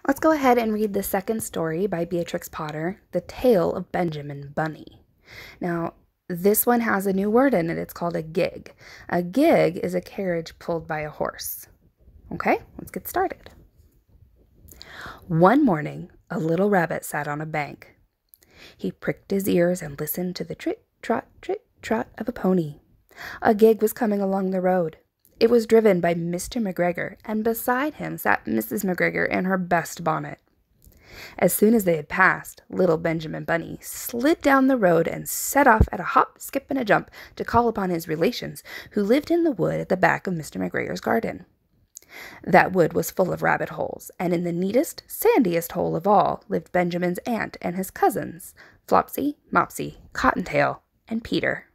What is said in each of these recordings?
Let's go ahead and read the second story by Beatrix Potter, The Tale of Benjamin Bunny. Now, this one has a new word in it. It's called a gig. A gig is a carriage pulled by a horse. Okay, let's get started. One morning, a little rabbit sat on a bank. He pricked his ears and listened to the trit-trot of a pony. A gig was coming along the road. It was driven by Mr. McGregor, and beside him sat Mrs. McGregor in her best bonnet. As soon as they had passed, little Benjamin Bunny slid down the road and set off at a hop, skip, and a jump to call upon his relations, who lived in the wood at the back of Mr. McGregor's garden. That wood was full of rabbit holes, and in the neatest, sandiest hole of all lived Benjamin's aunt and his cousins, Flopsy, Mopsy, Cottontail, and Peter.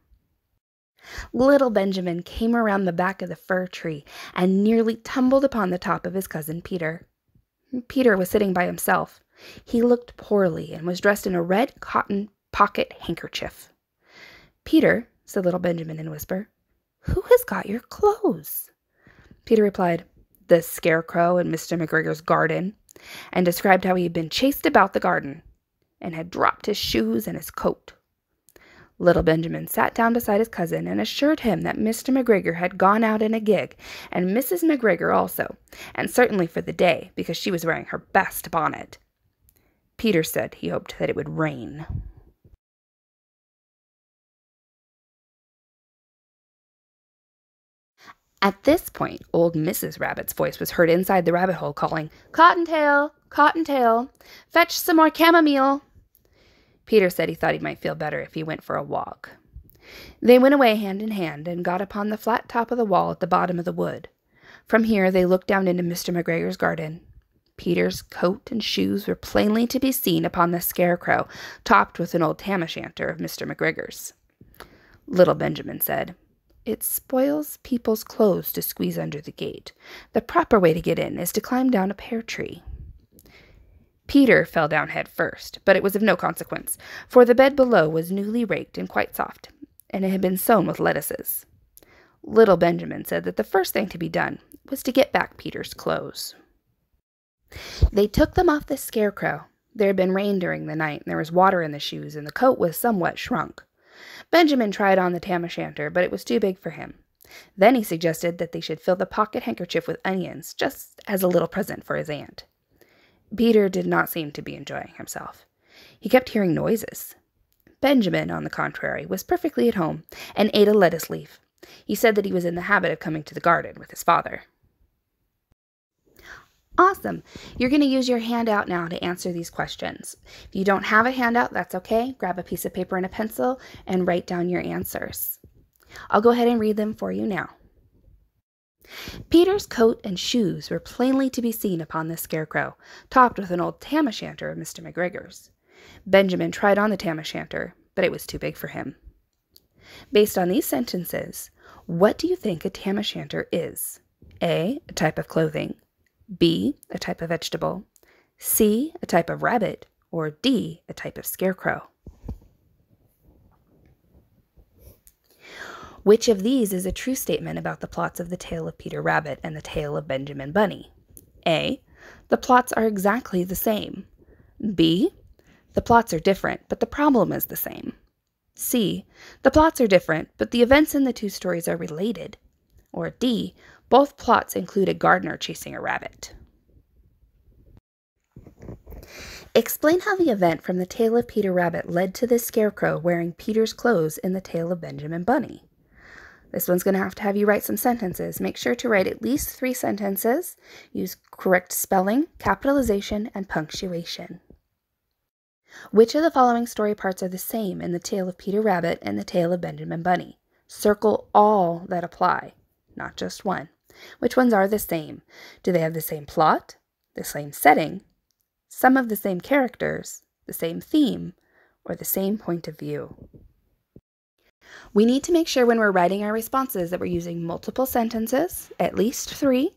Little Benjamin came around the back of the fir tree and nearly tumbled upon the top of his cousin Peter. Peter was sitting by himself. He looked poorly and was dressed in a red cotton pocket handkerchief. "Peter," said little Benjamin in a whisper, "who has got your clothes?" Peter replied, "The scarecrow in Mr. McGregor's garden," and described how he had been chased about the garden and had dropped his shoes and his coat. Little Benjamin sat down beside his cousin and assured him that Mr. McGregor had gone out in a gig, and Mrs. McGregor also, and certainly for the day, because she was wearing her best bonnet. Peter said he hoped that it would rain. At this point, old Mrs. Rabbit's voice was heard inside the rabbit hole calling, "Cottontail, Cottontail, fetch some more chamomile." Peter said he thought he might feel better if he went for a walk. They went away hand in hand and got upon the flat top of the wall at the bottom of the wood. From here they looked down into Mr. McGregor's garden. Peter's coat and shoes were plainly to be seen upon the scarecrow, topped with an old tam-o'-shanter of Mr. McGregor's. Little Benjamin said, "It spoils people's clothes to squeeze under the gate. The proper way to get in is to climb down a pear tree." Peter fell down head first, but it was of no consequence, for the bed below was newly raked and quite soft, and it had been sown with lettuces. Little Benjamin said that the first thing to be done was to get back Peter's clothes. They took them off the scarecrow. There had been rain during the night, and there was water in the shoes, and the coat was somewhat shrunk. Benjamin tried on the tam-o'-shanter, but it was too big for him. Then he suggested that they should fill the pocket handkerchief with onions, just as a little present for his aunt. Peter did not seem to be enjoying himself. He kept hearing noises. Benjamin, on the contrary, was perfectly at home and ate a lettuce leaf. He said that he was in the habit of coming to the garden with his father. Awesome. You're going to use your handout now to answer these questions. If you don't have a handout, that's okay. Grab a piece of paper and a pencil and write down your answers. I'll go ahead and read them for you now. Peter's coat and shoes were plainly to be seen upon the scarecrow, topped with an old tam-o'-shanter of Mr. McGregor's. Benjamin tried on the tam-o'-shanter, but it was too big for him. Based on these sentences, what do you think a tam-o'-shanter is? A type of clothing, B, a type of vegetable, C, a type of rabbit, or D, a type of scarecrow? Which of these is a true statement about the plots of the Tale of Peter Rabbit and the Tale of Benjamin Bunny? A, the plots are exactly the same. B, the plots are different, but the problem is the same. C, the plots are different, but the events in the two stories are related. Or D, both plots include a gardener chasing a rabbit. Explain how the event from the Tale of Peter Rabbit led to the scarecrow wearing Peter's clothes in the Tale of Benjamin Bunny. This one's going to have you write some sentences. Make sure to write at least 3 sentences. Use correct spelling, capitalization, and punctuation. Which of the following story parts are the same in the Tale of Peter Rabbit and the Tale of Benjamin Bunny? Circle all that apply, not just one. Which ones are the same? Do they have the same plot, the same setting, some of the same characters, the same theme, or the same point of view? We need to make sure when we're writing our responses that we're using multiple sentences, at least 3.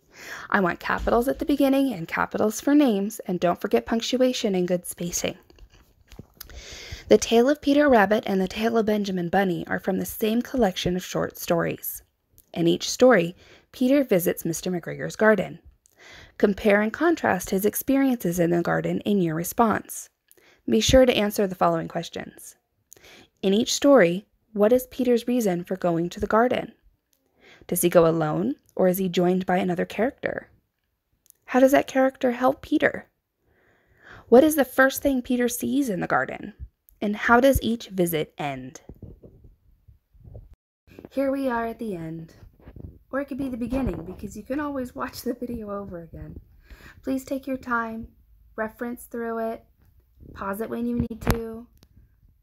I want capitals at the beginning and capitals for names, and don't forget punctuation and good spacing. The Tale of Peter Rabbit and the Tale of Benjamin Bunny are from the same collection of short stories. In each story, Peter visits Mr. McGregor's garden. Compare and contrast his experiences in the garden in your response. Be sure to answer the following questions. In each story, what is Peter's reason for going to the garden? Does he go alone, or is he joined by another character? How does that character help Peter? What is the first thing Peter sees in the garden? And how does each visit end? Here we are at the end. Or it could be the beginning, because you can always watch the video over again. Please take your time, reference through it, pause it when you need to,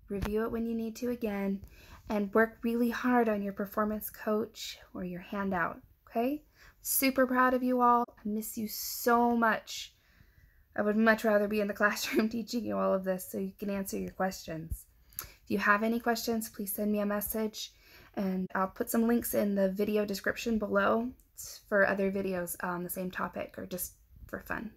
review it when you need to again, and work really hard on your performance coach or your handout, okay? Super proud of you all. I miss you so much. I would much rather be in the classroom teaching you all of this so you can answer your questions. If you have any questions, please send me a message, and I'll put some links in the video description below for other videos on the same topic or just for fun.